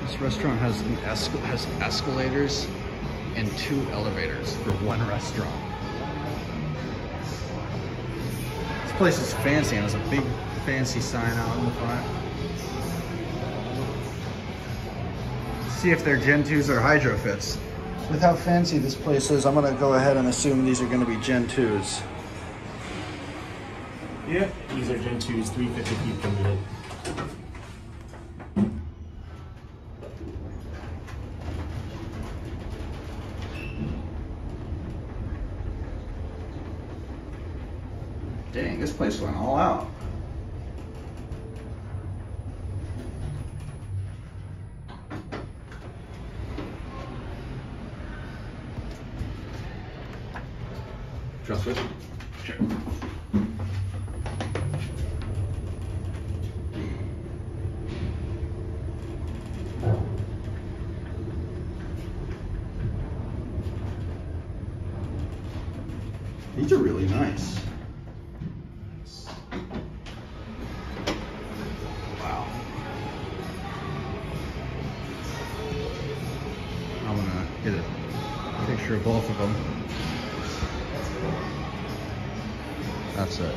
This restaurant has escalators and 2 elevators for one restaurant. This place is fancy and has a big fancy sign out in the front. See if they're Gen 2s or Hydrofits. With how fancy this place is, I'm gonna go ahead and assume these are gonna be Gen 2s. Yeah, these are Gen 2s, 350 feet per minute. Dang, this place went all out. Trust switch? Sure. These are really nice. Wow. I'm gonna get a picture of both of them. That's it.